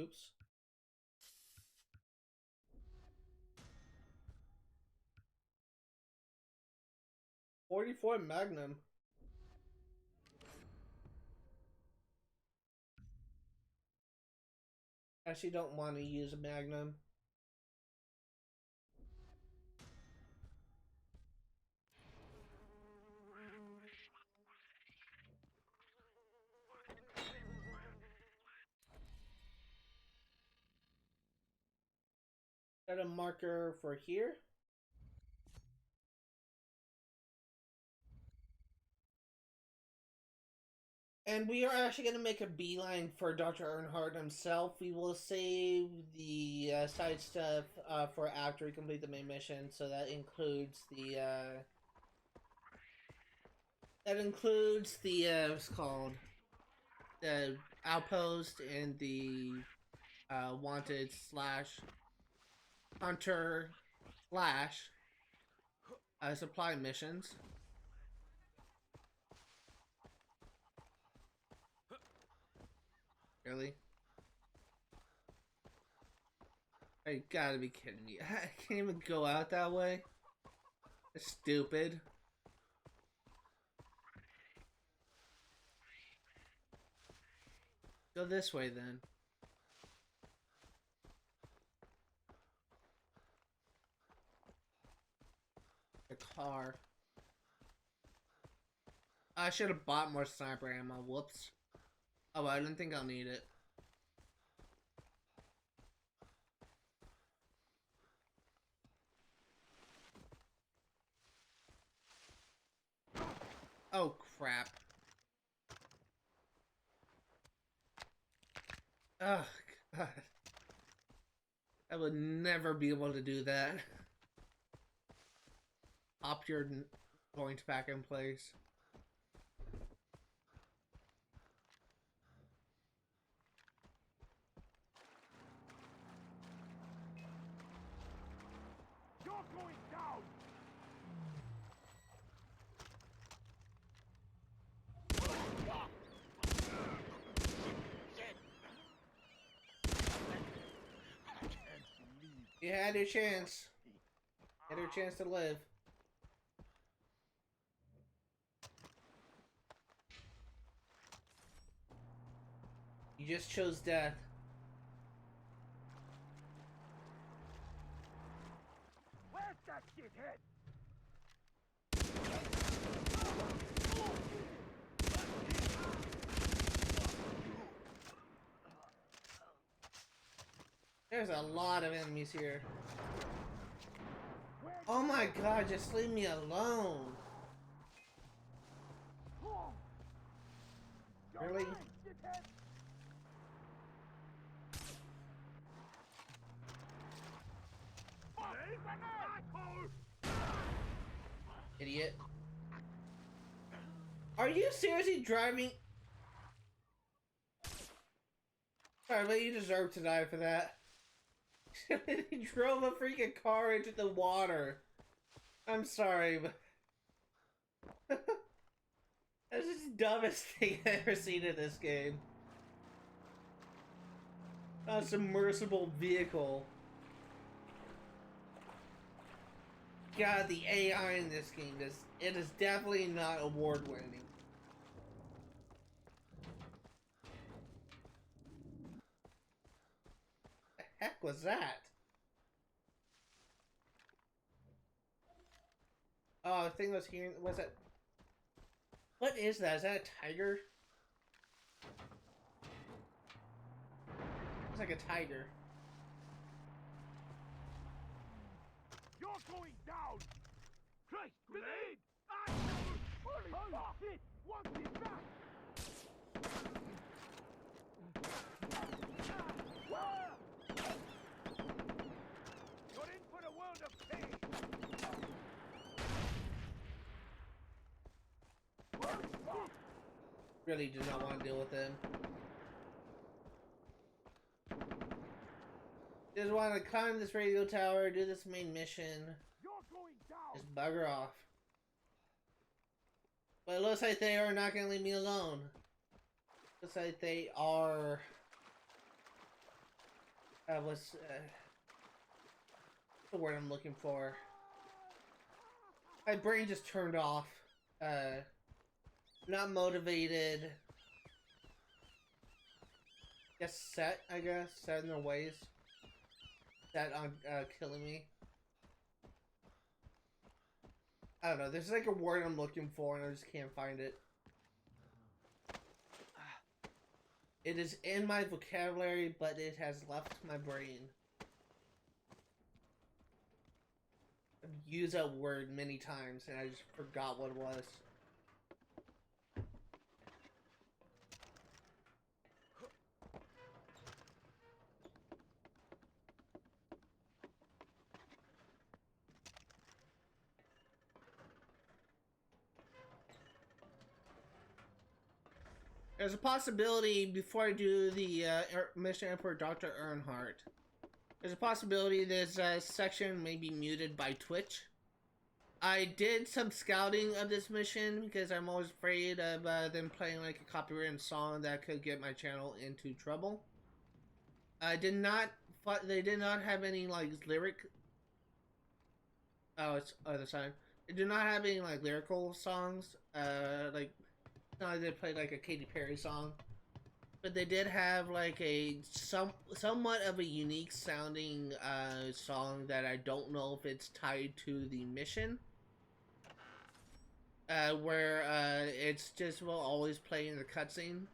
Oops. 44 Magnum. Actually, don't want to use a Magnum. Got a marker for here. And we are actually going to make a beeline for Dr. Earnhardt himself. We will save the side stuff for after we complete the main mission. So that includes the what's called the outpost and the wanted slash hunter slash supply missions. Really? You gotta be kidding me. I can't even go out that way. That's stupid. Go this way then. The car. I should have bought more sniper ammo. Whoops. Oh, I didn't think I'll need it. Oh, crap. Oh, God. I would never be able to do that. Pop your point back in place. You're going down! You had your chance. You had your chance to live. You just chose death. Where's that shithead? There's a lot of enemies here. Oh my God, just leave me alone. Really? Idiot. Are you seriously driving? Sorry, but you deserve to die for that. He drove a freaking car into the water. I'm sorry, but... That's just the dumbest thing I've ever seen in this game. A submersible vehicle. God, the AI in this game it is definitely not award-winning. The heck was that? Oh, the thing was hearing. Was it? What is that? Is that a tiger? It's like a tiger. You're going down! Christ, grenade! Holy fuck! Shit! What's this back? You're in for the world of pain! Really do not want to deal with him. Just want to climb this radio tower, do this main mission. You're going down! Just bugger off. But it looks like they are not going to leave me alone. Looks like they are was the word I'm looking for. My brain just turned off. Not motivated. Set in their ways. Set on killing me. I don't know, there's like a word I'm looking for and I just can't find it. It is in my vocabulary, but it has left my brain. I've used that word many times and I just forgot what it was. There's a possibility, before I do the mission for Dr. Earnhardt, there's a possibility this section may be muted by Twitch. I did some scouting of this mission because I'm always afraid of them playing like a copyrighted song that could get my channel into trouble. They did not have any like lyric. Oh, it's other side. They do not have any like lyrical songs. Like. No, they played like a Katy Perry song, but they did have like a somewhat of a unique sounding song that I don't know if it's tied to the mission, where it's just will always play in the cutscene,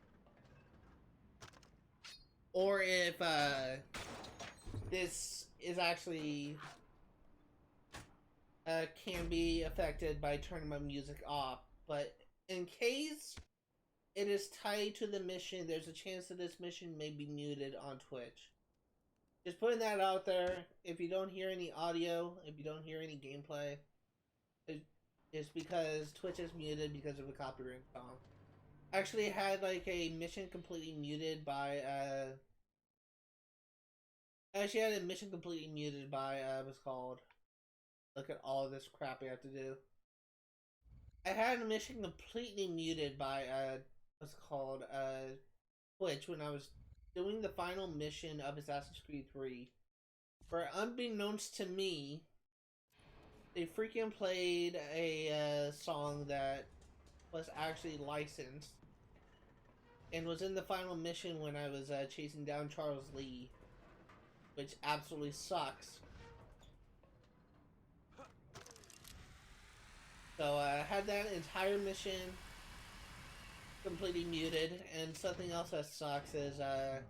or if this is actually can be affected by turning my music off, but. In case it is tied to the mission, there's a chance that this mission may be muted on Twitch. Just putting that out there. If you don't hear any audio, if you don't hear any gameplay, it's because Twitch is muted because of a copyright song. I actually had like a mission completely muted by what's called. Look at all of this crap I have to do. I had a mission completely muted by Twitch when I was doing the final mission of Assassin's Creed 3. Where unbeknownst to me, they freaking played a song that was actually licensed and was in the final mission when I was chasing down Charles Lee, which absolutely sucks. So I had that entire mission completely muted, and something else that sucks is that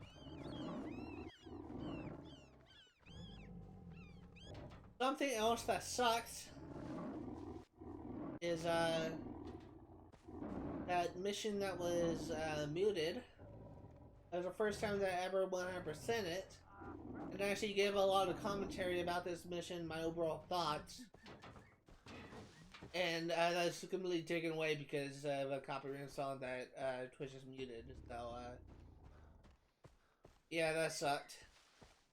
mission that was muted. That was the first time that I ever 100% it, and I actually gave a lot of commentary about this mission, my overall thoughts. And that's completely taken away because of a copyright song that Twitch is muted. So, yeah, that sucked.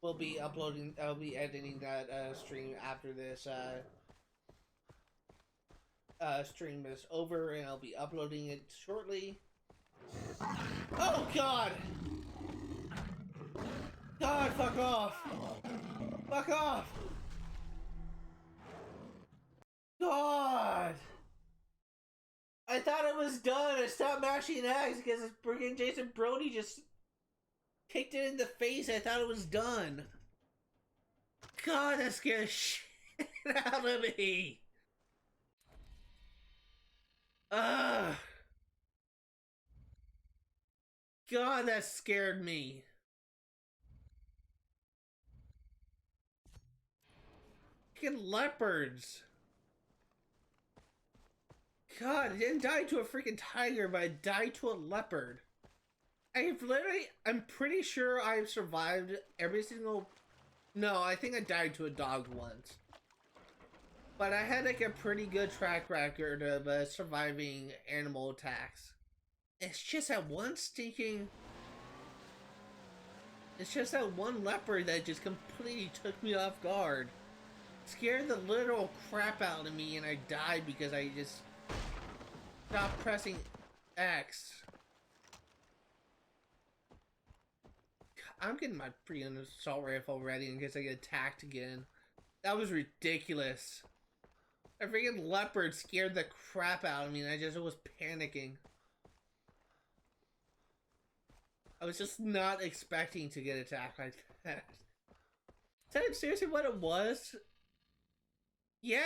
I'll be editing that stream after this stream is over, and I'll be uploading it shortly. Oh, God! God, fuck off! Fuck off! God! I thought it was done. I stopped mashing X because this freaking Jason Brody just kicked it in the face. I thought it was done. God, that scared the shit out of me. Ugh. God, that scared me. Freaking leopards. God, I didn't die to a freaking tiger, but I died to a leopard. I'm pretty sure I've survived every single... No, I think I died to a dog once. But I had like a pretty good track record of surviving animal attacks. It's just that one stinking... It's just that one leopard that just completely took me off guard. Scared the literal crap out of me, and I died because I just... Stop pressing X. I'm getting my freaking assault rifle ready in case I get attacked again. That was ridiculous. A freaking leopard scared the crap out of me and I just was panicking. I was just not expecting to get attacked like that. Is that seriously what it was? Yeah,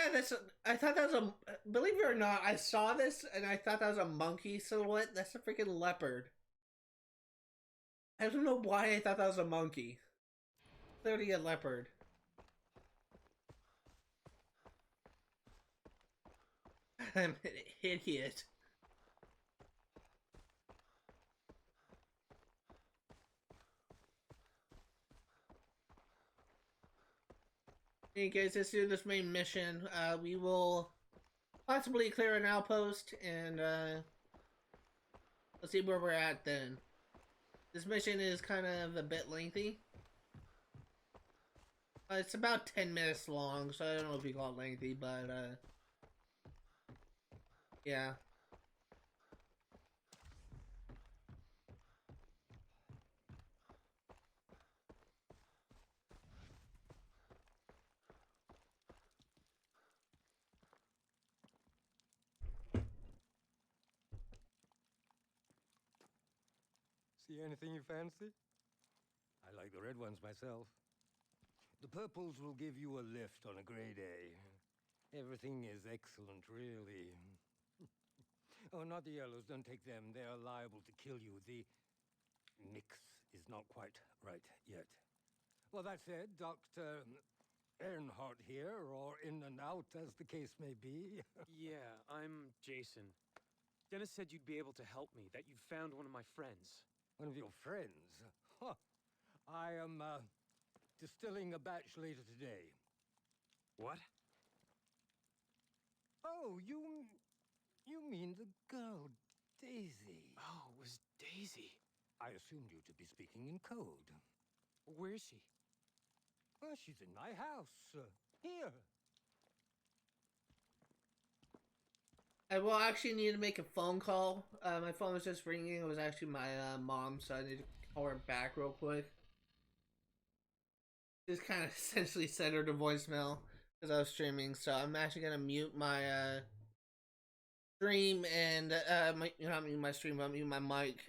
I thought that was a... Believe it or not, I saw this and I thought that was a monkey silhouette. That's a freaking leopard. I don't know why I thought that was a monkey. Clearly a leopard. I'm an idiot. Hey guys, let's do this main mission. We will possibly clear an outpost and let's see where we're at then. This mission is kind of a bit lengthy. It's about 10 minutes long, so I don't know if you call it lengthy, but yeah. See anything you fancy? I like the red ones myself. The purples will give you a lift on a gray day. Everything is excellent, really. Oh, not the yellows. Don't take them. They are liable to kill you. The mix is not quite right yet. Well, that said, Dr. Earnhardt here, or in and out, as the case may be. Yeah, I'm Jason. Dennis said you'd be able to help me, that you'd found one of my friends. One of your friends? Huh. I am, distilling a batch later today. What? Oh, you mean the girl, Daisy. Oh, it was Daisy. I assumed you to be speaking in code. Where is she? Well, she's in my house. Here. I will actually need to make a phone call. My phone was just ringing. It was actually my mom, so I need to call her back real quick. Just kind of essentially sent her to voicemail because I was streaming. So I'm actually gonna mute my stream and not mute my stream, but mute my mic.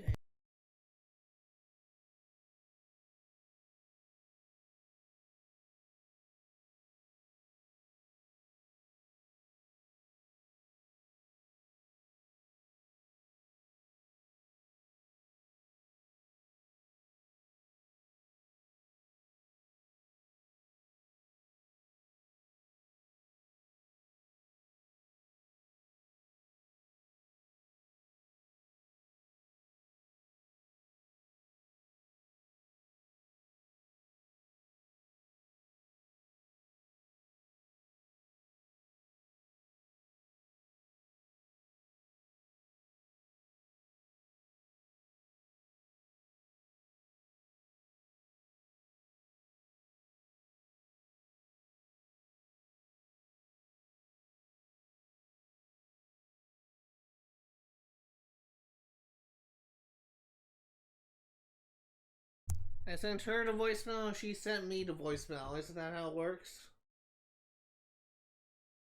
I sent her to voicemail. She sent me to voicemail. Isn't that how it works?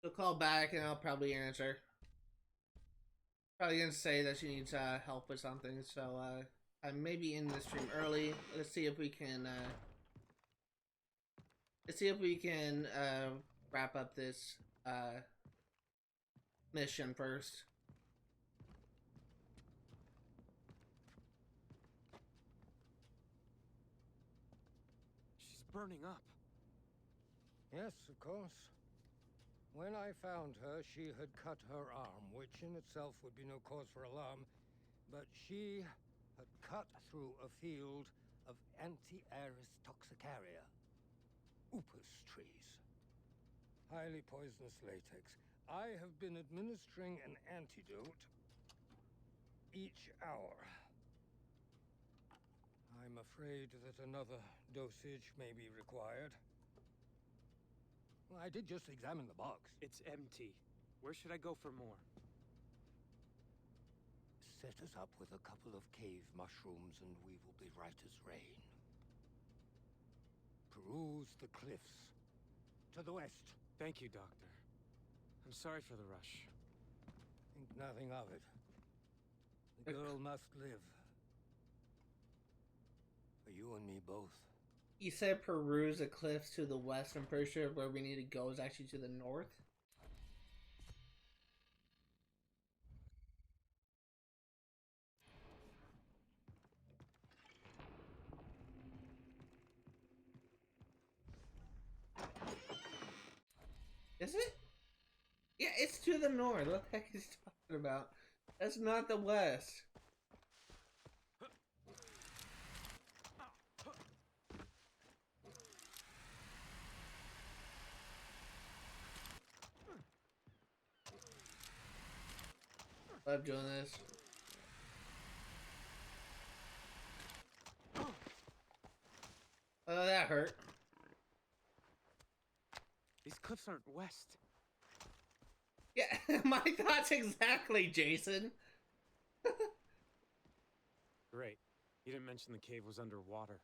She'll call back and I'll probably answer. Probably gonna say that she needs help with something. So I may be in the stream early. Let's see if we can. Let's see if we can wrap up this mission first. She's burning up. Yes, of course. When I found her, she had cut her arm, which in itself would be no cause for alarm, but she had cut through a field of Anti-Aris toxicaria, upas trees. Highly poisonous latex. I have been administering an antidote each hour. I'm afraid that another dosage may be required. Well, I did just examine the box. It's empty. Where should I go for more? Set us up with a couple of cave mushrooms and we will be right as rain. Peruse the cliffs. To the west. Thank you, Doctor. I'm sorry for the rush. Think nothing of it. The girl must live. For you and me both. You said peruse the cliffs to the west. I'm pretty sure where we need to go is actually to the north. Is it? Yeah, it's to the north. What the heck is he talking about? That's not the west. I'm doing this. Oh, that hurt. These cliffs aren't west. Yeah, my thoughts exactly, Jason. Great. You didn't mention the cave was underwater.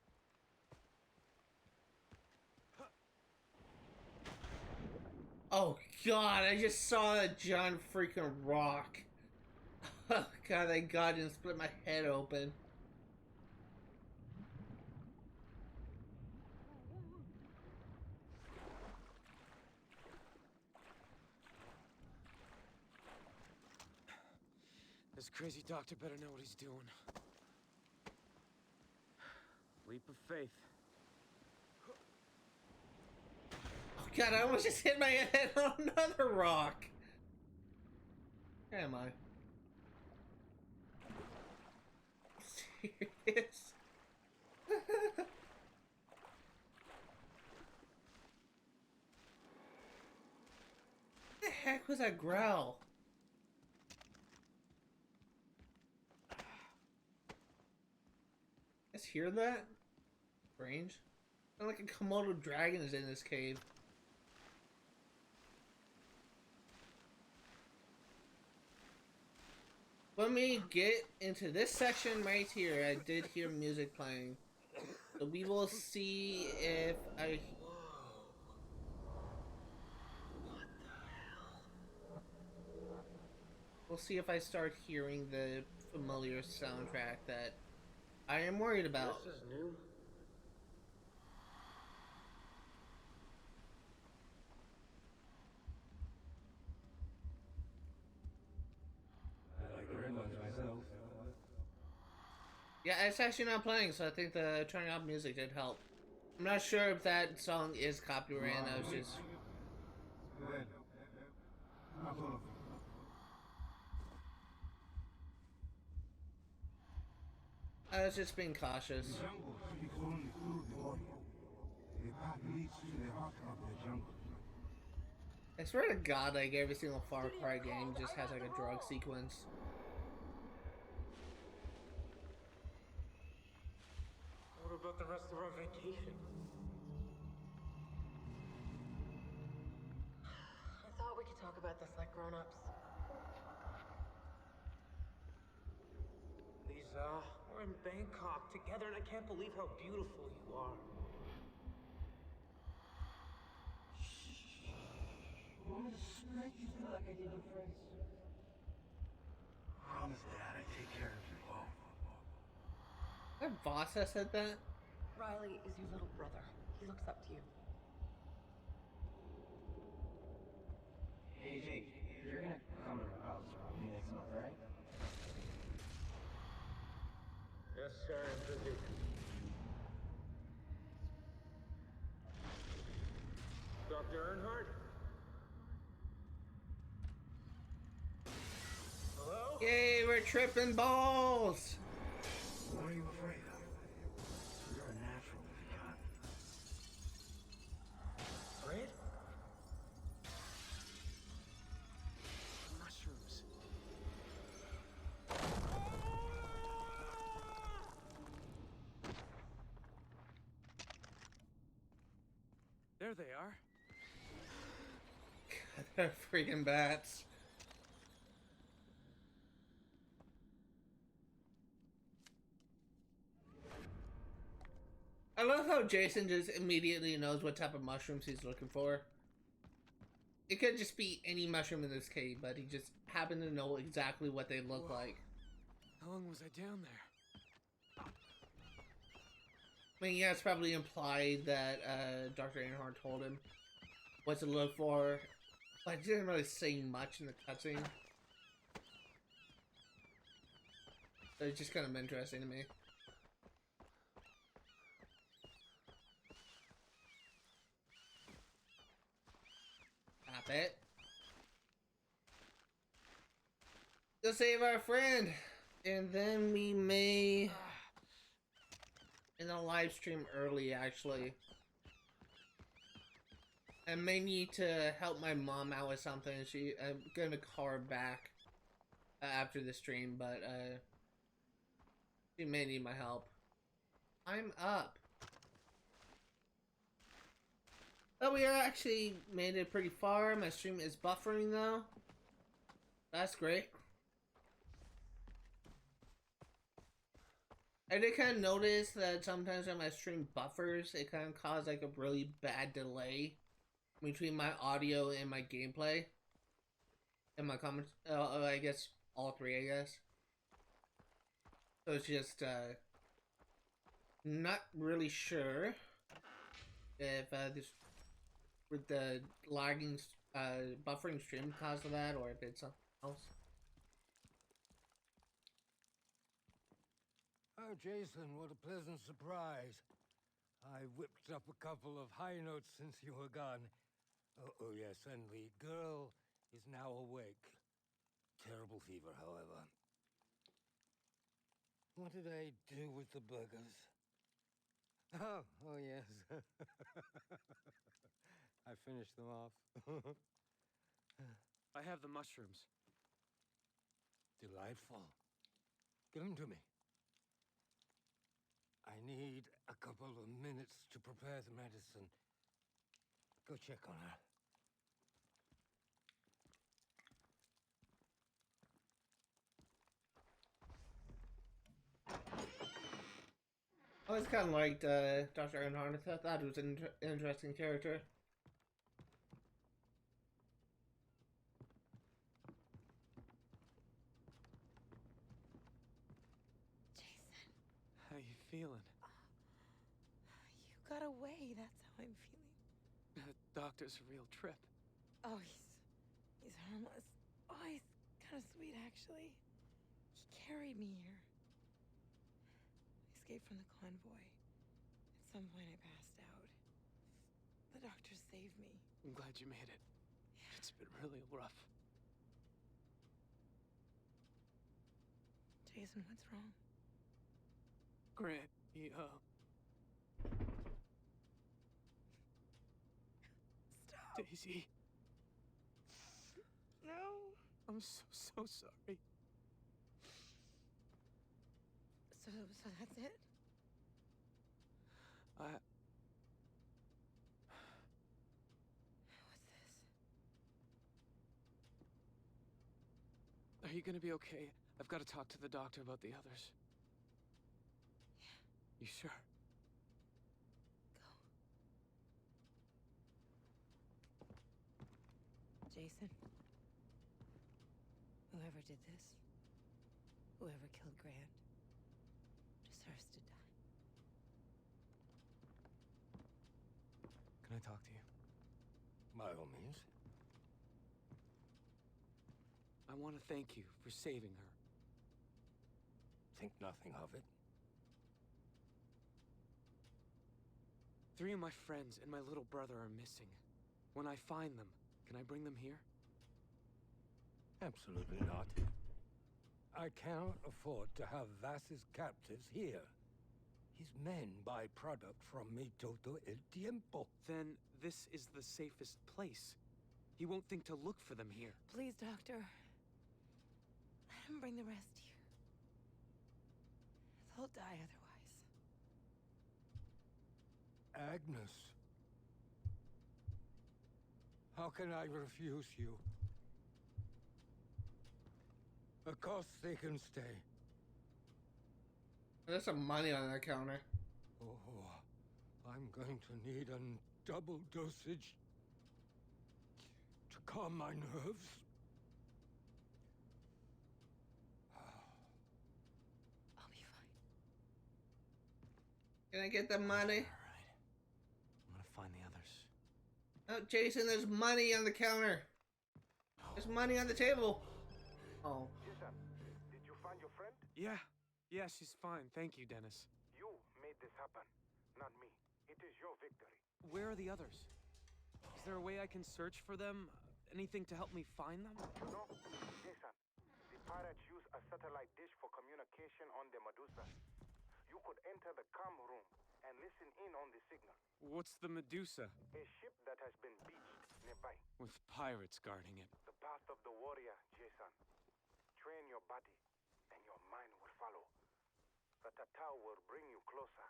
Oh god, I just saw that giant freaking rock. Oh god, thank god, didn't split my head open. This crazy doctor better know what he's doing. Leap of faith. Oh god, I almost just hit my head on another rock. Where am I? Serious? What the heck was that growl? Let's hear that? Strange. Sound like a Komodo dragon is in this cave. When we get into this section right here, I did hear music playing. So we will see if I... We'll see if I start hearing the familiar soundtrack that I am worried about. This is new. I like the red ones myself. Yeah, it's actually not playing, so I think the turning off music did help. I'm not sure if that song is copyrighted, and I was just... I was just being cautious. The jungle speaks only through the audio. The path leads to the heart of the jungle. I swear to God, like every single Far Cry game just has like a drug sequence. What about the rest of our vacation? I thought we could talk about this like grown-ups. Lisa, we're in Bangkok together and I can't believe how beautiful you are. Want to make you feel like I did you first? Promise, Dad, I take care of you both. That boss that said that? Riley is your little brother. He looks up to you. Hey Jake, you're gonna come to our house probably next month, right? Yes, sir, I'm busy. Dr. Earnhardt? Hello? Yay, we're tripping balls! What are you afraid of? You're a natural with the gun. Fred? Mushrooms. There they are. They're freaking bats. I love how Jason just immediately knows what type of mushrooms he's looking for. It could just be any mushroom in this cave, but he just happened to know exactly what they look Whoa. like. How long was I down there? I mean, yeah, it's probably implied that Dr. Einhorn told him what to look for, but he didn't really say much in the cutscene. So it's just kind of interesting to me. Stop it. To save our friend, and then we may in a live stream early actually. I may need to help my mom out with something. I'm gonna call her back after the stream, but she may need my help. I'm up. Oh, we are actually made it pretty far. My stream is buffering though. That's great. I did kind of notice that sometimes when my stream buffers, it kind of causes like a really bad delay between my audio and my gameplay. And my comments, I guess all three, I guess. So it's just, not really sure if this, with the lagging, buffering stream caused of that, or if it's something else. Oh, Jason, what a pleasant surprise. I whipped up a couple of high notes since you were gone. Oh, yes, and the girl is now awake. Terrible fever, however. What did I do with the burgers? Oh, yes. I finished them off. I have the mushrooms. Delightful. Give them to me. I need a couple of minutes to prepare the medicine. Go check on her. I always kind of liked Dr. Einhorn. I thought he was an interesting character. Jason, How you feeling? you got away. That's how I'm feeling. The doctor's a real trip. Oh, he's harmless. Oh, he's kind of sweet, actually. He carried me here. I escaped from the convoy. At some point, I passed out. The doctor saved me. I'm glad you made it. It's been really rough. Jason, what's wrong? Grant, he, Stop. Daisy, No. I'm so sorry. So that's it? What's this? Are you gonna be okay? I've got to talk to the doctor about the others. Yeah. You sure? Go. Jason. Whoever did this, whoever killed Grant, deserves to die. Can I talk to you? By all means. I want to thank you for saving her. Think nothing of it. 3 of my friends and my little brother are missing. When I find them, can I bring them here? Absolutely not. I cannot afford to have Vass's captives here. His men buy product from me todo el tiempo. Then this is the safest place. He won't think to look for them here. Please, Doctor. Let him bring the rest here. They'll die otherwise. Agnes. How can I refuse you? Of course they can stay. There's some money on that counter. Oh, I'm going to need a double dosage to calm my nerves. I'll be fine. Can I get the money? Alright. I'm gonna find the others. Oh, Jason, there's money on the counter. There's money on the table. Oh. Jason, did you find your friend? Yeah, she's fine. Thank you, Dennis. You made this happen, not me. It is your victory. Where are the others? Is there a way I can search for them? Anything to help me find them? You know, Jason, the pirates use a satellite dish for communication on the Medusa. You could enter the comm room and listen in on the signal. What's the Medusa? A ship that has been beached nearby. With pirates guarding it. The path of the warrior, Jason. Train your body, and your mind will follow. The Tatao will bring you closer.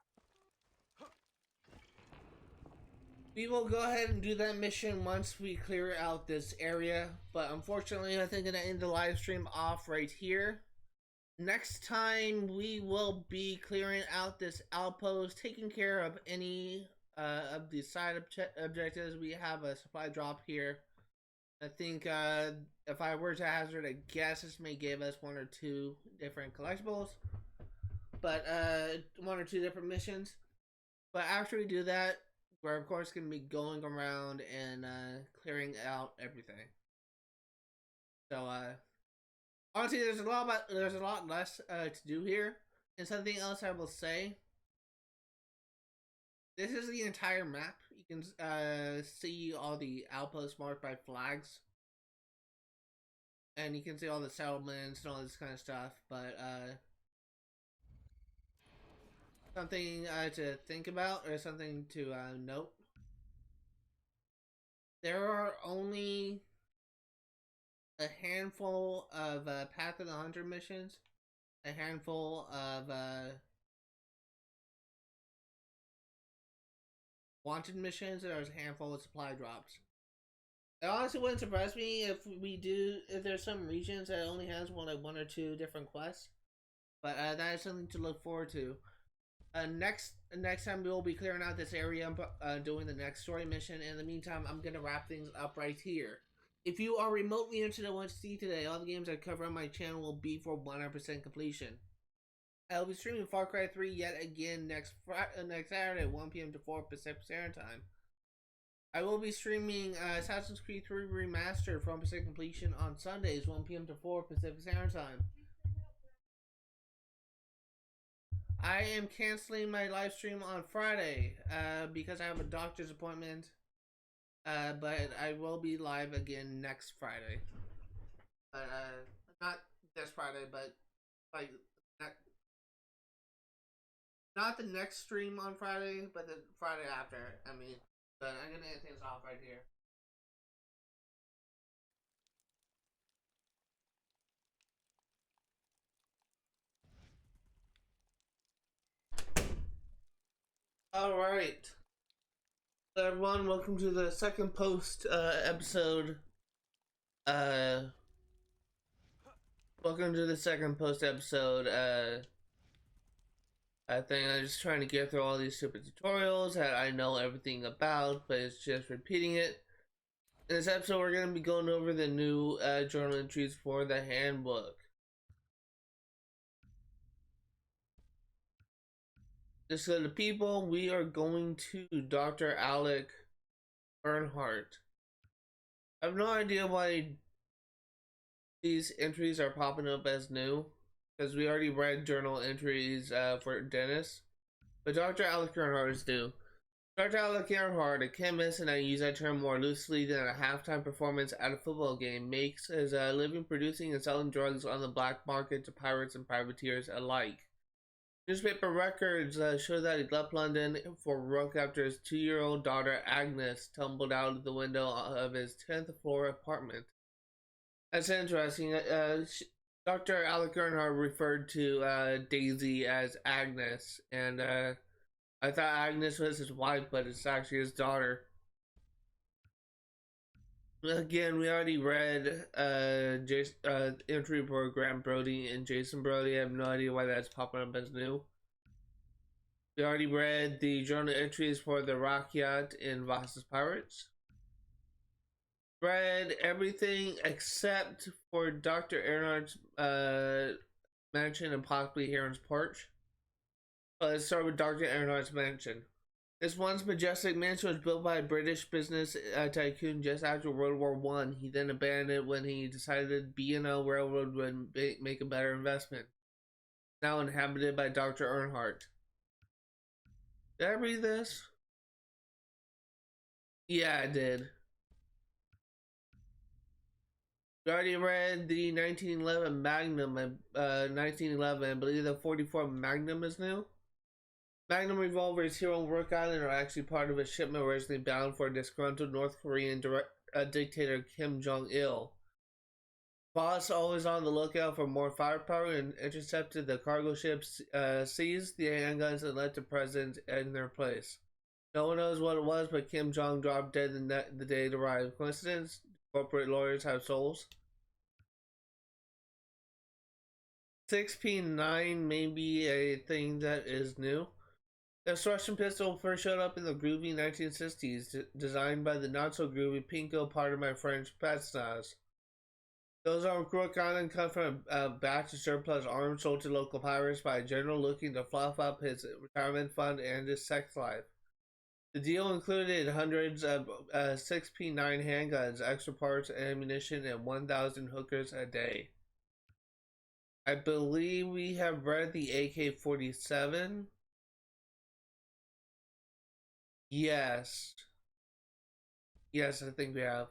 We will go ahead and do that mission once we clear out this area, but unfortunately I think I'm going to end the live stream off right here. Next time we will be clearing out this outpost, taking care of any of the side objectives. We have a supply drop here. I think if I were to hazard a guess, this may give us 1 or 2 different collectibles, but 1 or 2 different missions. But after we do that, we're of course going to be going around and clearing out everything. So honestly, there's a lot less to do here. And something else I will say, this is the entire map. You can see all the outposts marked by flags, and you can see all the settlements and all this kind of stuff. But something to think about, or something to note. There are only a handful of Path of the Hunter missions, a handful of wanted missions, and there's a handful of supply drops. It honestly wouldn't surprise me if there's some regions that only has 1 or 2 different quests. But that is something to look forward to. Next time we will be clearing out this area, doing the next story mission. In the meantime, I'm gonna wrap things up right here. If you are remotely interested in what to see today, all the games I cover on my channel will be for 100% completion. I will be streaming Far Cry 3 yet again next Saturday, 1 p.m. to 4 Pacific Standard Time. I will be streaming Assassin's Creed 3 Remastered for 100% completion on Sundays, 1 p.m. to 4 Pacific Standard Time. I am canceling my live stream on Friday because I have a doctor's appointment. But I will be live again next Friday. But not this Friday, but like not the next stream on Friday, but the Friday after. I mean, but I'm gonna end things off right here. Alright. So everyone, welcome to the second post episode. Welcome to the second post episode. I think I'm just trying to get through all these stupid tutorials that I know everything about, but it's just repeating it. In this episode, we're going to be going over the new journal entries for the handbook. Just so the people, we are going to Dr. Alec Earnhardt. I have no idea why these entries are popping up as new, because we already read journal entries for Dennis. But Dr. Alec Earnhardt is new. Dr. Alec Earnhardt, a chemist, and I use that term more loosely than a halftime performance at a football game, makes his living producing and selling drugs on the black market to pirates and privateers alike. Newspaper records show that he left London for work after his 2-year-old daughter Agnes tumbled out of the window of his 10th floor apartment. That's interesting. Dr. Alec Earnhardt referred to Daisy as Agnes, and I thought Agnes was his wife, but it's actually his daughter. Again, we already read entry for Grant Brody and Jason Brody. I have no idea why that's popping up as new. We already read the journal entries for the rock yacht in Voss's Pirates. Read everything except for Dr. Earnhardt's mansion and possibly Heron's porch. Let's start with Dr. Earnhardt's mansion. This once majestic mansion was built by a British business tycoon just after World War I. He then abandoned it when he decided B&O Railroad would make a better investment. Now inhabited by Dr. Earnhardt. Did I read this? Yeah, I did. We already read the 1911 Magnum. 1911, I believe the 44 Magnum is new. Magnum revolvers here on Rook Island are actually part of a shipment originally bound for disgruntled North Korean dictator Kim Jong-il. Boss always on the lookout for more firepower and intercepted the cargo ships, seized the handguns and let the president in their place. No one knows what it was, but Kim Jong dropped dead the day it arrived. Coincidence? Corporate lawyers have souls. 6P9 may be a thing that is new. The Russian pistol first showed up in the groovy 1960s, designed by the not-so-groovy Pinko, part of my French Petsnaz. Those on Rook Island come from a batch of surplus arms sold to local pirates by a general looking to fluff up his retirement fund and his sex life. The deal included hundreds of 6P9 handguns, extra parts, ammunition, and 1,000 hookers a day. I believe we have read the AK-47. Yes. Yes, I think we have.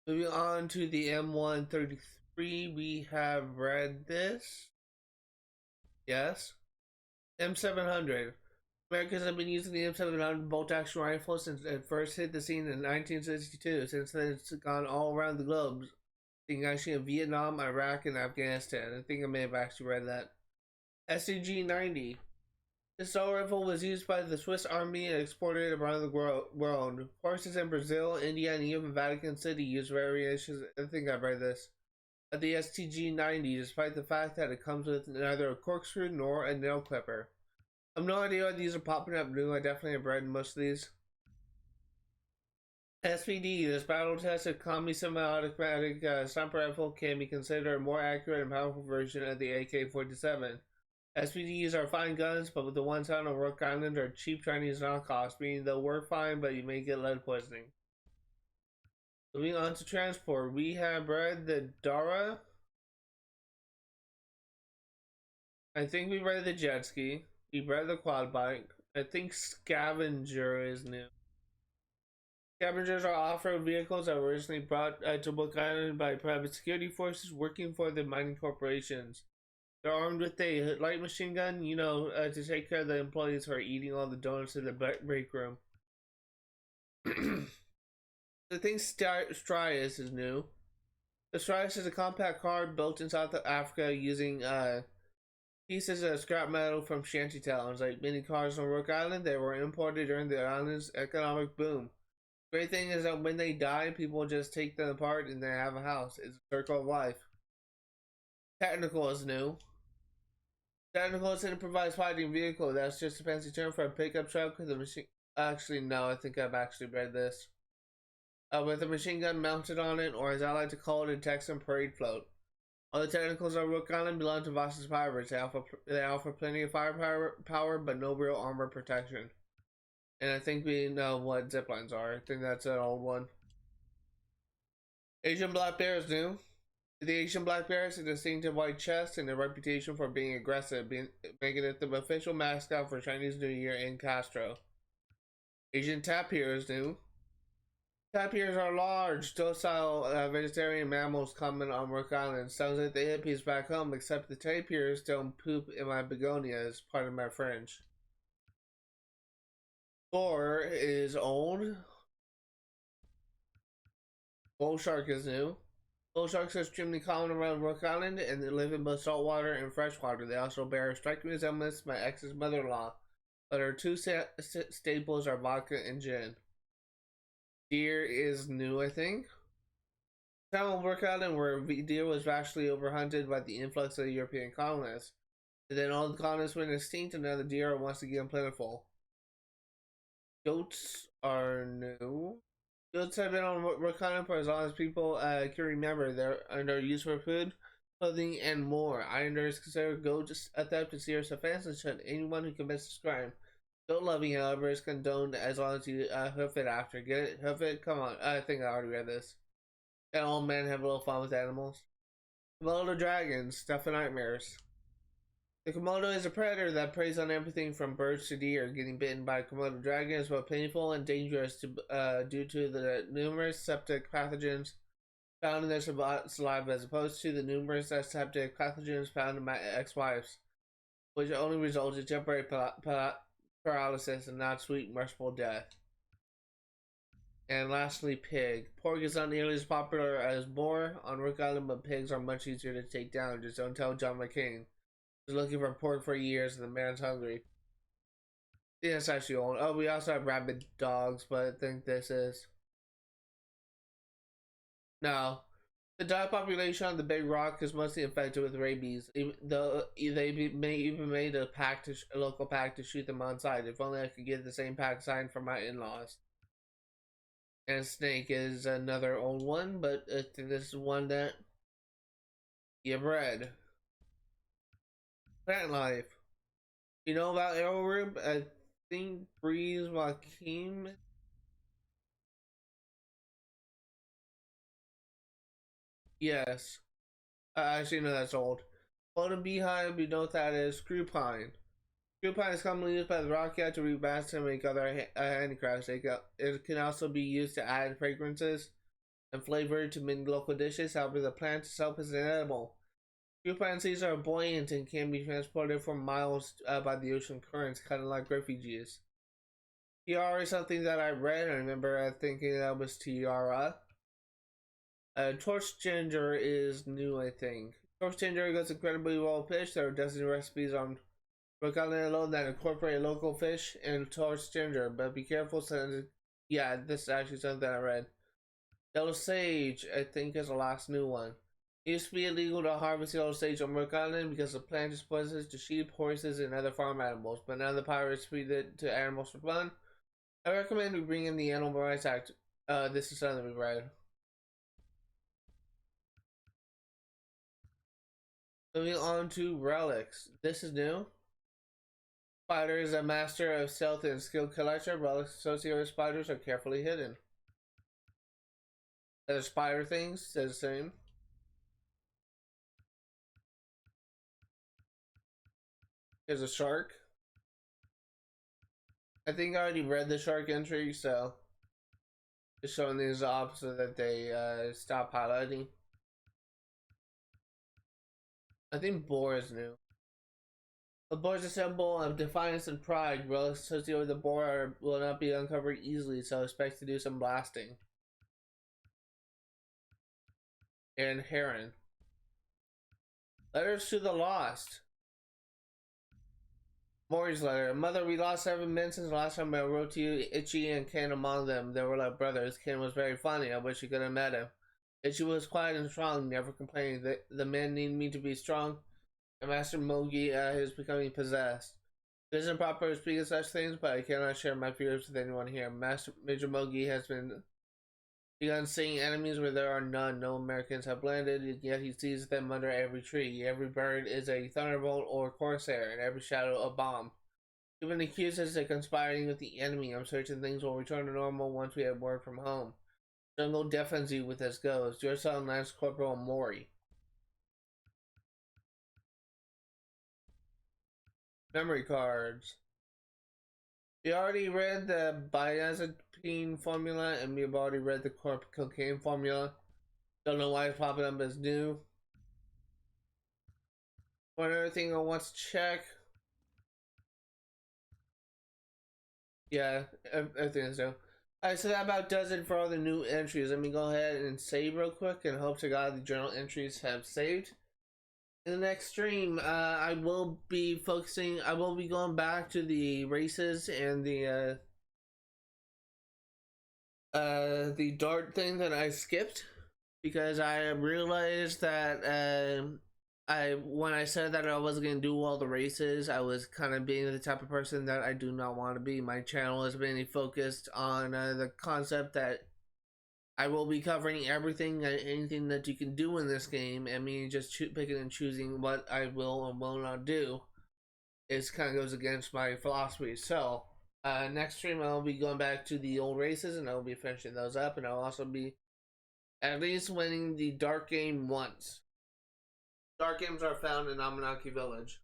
Moving on to the M133, we have read this. Yes. M700. Americans have been using the M700 bolt-action rifle since it first hit the scene in 1962. Since then, it's gone all around the globe. Being actually in Vietnam, Iraq, and Afghanistan. I think I may have actually read that. SCG-90. This assault rifle was used by the Swiss Army and exported around the world. Forces in Brazil, India, and even Vatican City use variations. I think I've read this. Of the STG-90, despite the fact that it comes with neither a corkscrew nor a nail clipper. I have no idea why these are popping up new. I definitely have read most of these. SPD, this battle-tested semi-automatic sniper rifle can be considered a more accurate and powerful version of the AK-47. SPDs are fine guns, but with the ones found on Rook Island are cheap Chinese knockoffs, meaning they'll work fine, but you may get lead poisoning. Moving on to transport, we have read the Dara. I think we read the jet ski. We read the quad bike. I think Scavenger is new. Scavengers are off-road vehicles that were originally brought to Rook Island by private security forces working for the mining corporations. They're armed with a light machine gun, you know, to take care of the employees who are eating all the donuts in the break room. I think Strias is new. The Strias is a compact car built in South Africa using pieces of scrap metal from shanty towns. Like many cars on Rook Island, they were imported during the island's economic boom. Great thing is that when they die, people just take them apart and they have a house. It's a circle of life. Technical is new. Technical is an improvised fighting vehicle. That's just a fancy term for a pickup truck with a machine. Actually, no, I think I've actually read this. With a machine gun mounted on it, or as I like to call it, a Texan parade float. All the technicals on Rook Island belong to Voss's Pirates. They offer plenty of firepower, but no real armor protection. And I think we know what ziplines are. I think that's an old one. Asian Black Bear is new. The Asian Black Bear has a distinctive white chest and a reputation for being aggressive, making it the official mascot for Chinese New Year in Castro. Asian Tapir is new. Tapirs are large, docile vegetarian mammals common on Rook Island. Sounds like the hippies back home, except the tapirs don't poop in my begonias, pardon my French. Boar is old. Bull shark is new. Bull sharks are extremely common around Rook Island, and they live in both saltwater and freshwater. They also bear a striking resemblance to my ex's mother-in-law, but our two staples are vodka and gin. Deer is new, I think. Town on Rook Island, where deer was vastly overhunted by the influx of the European colonists. And then all the colonists went extinct and now the deer are once again plentiful. Goats are new. Goats have been on Wakanda for as long as people can remember. They're used for food, clothing, and more. Islanders consider goats a theft and serious offense and shun anyone who commits this crime. Goat loving, however, is condoned as long as you hoof it after. Get it? Hoof it? Come on. I think I already read this. And all men have a little fun with animals. Komodo dragons, stuff of nightmares. The Komodo is a predator that preys on everything from birds to deer. Getting bitten by a Komodo dragon is both painful and dangerous due to the numerous septic pathogens found in their saliva as opposed to the numerous septic pathogens found in my ex-wives, which only results in temporary paralysis and not sweet, merciful death. And lastly, pig. Pork is not nearly as popular as boar on Rook Island, but pigs are much easier to take down. Just don't tell John McCain. Was looking for pork for years and the man's hungry. Yeah, it's actually old. Oh, we also have rabid dogs, but I think this is... No. The dog population on the Big Rock is mostly infected with rabies, though they may even made a local pack to shoot them on sight. If only I could get the same pack signed from my in-laws. And snake is another old one, but I think this is one that you bred. Plant life. You know about arrowroot? I think Breeze Joaquin. Yes. Actually, no, that's old. Golden beehive, you know what that is? Screw pine. Screw pine is commonly used by the Rockcat to rebast and make other handicrafts. It can also be used to add fragrances and flavor to many local dishes. However, the plant itself is inedible. Screw pine seeds are buoyant and can be transported for miles by the ocean currents, kind of like refugees. Tiara is something that I read. I remember thinking that was tiara. Torch ginger is new, I think. Torch ginger goes incredibly well with fish. There are dozens of recipes on Rook Island alone that incorporate local fish and torch ginger, but be careful since, yeah, this is actually something I read. Yellow sage, I think, is the last new one. It used to be illegal to harvest yellow sage on Rook Island because the plant is poisonous to sheep, horses, and other farm animals, but now the pirates feed it to animals for fun. I recommend we bring in the Animal Rights Act. This is something we read. Moving on to relics. This is new. Spider is a master of stealth and skilled collector. Relics associated with spiders are carefully hidden. Other spider things, says the same. There's a shark. I think I already read the shark entry, so just showing these off so that they stop highlighting. I think boar is new. The boar is a symbol of defiance and pride. Relics associated with the boar will not be uncovered easily, so expect to do some blasting. And heron. Letters to the lost. Maury's letter. Mother, we lost 7 men since the last time I wrote to you. Itchy and Ken among them. They were like brothers. Ken was very funny. I wish you could have met him. Itchy was quiet and strong, never complaining. The men need me to be strong. And Master Mogi is becoming possessed. It isn't proper to speak of such things, but I cannot share my fears with anyone here. Major Mogi has begun seeing enemies where there are none. No Americans have landed, yet he sees them under every tree. Every bird is a thunderbolt or corsair, and every shadow a bomb. Even accuses of conspiring with the enemy. I'm certain things will return to normal once we have word from home. Jungle deafens you with this goes. Your son, Lance Corporal Maury. Memory cards. We already read the benzodiazepine formula, and we've already read the cocaine formula. Don't know why it's popping up as new. One other thing I want to check. Yeah, everything is new. Alright, so that about does it for all the new entries. Let me go ahead and save real quick and hope to God the journal entries have saved. In the next stream, I will be going back to the races and the dart thing that I skipped because I realized that when I said that I wasn't gonna do all the races, I was kind of being the type of person that I do not want to be. My channel is mainly focused on the concept that I will be covering everything, anything that you can do in this game, and me just picking and choosing what I will and will not do. It kind of goes against my philosophy. So, next stream I'll be going back to the old races, and I'll be finishing those up, and I'll also be at least winning the dark game once. Dark games are found in Amanaki Village.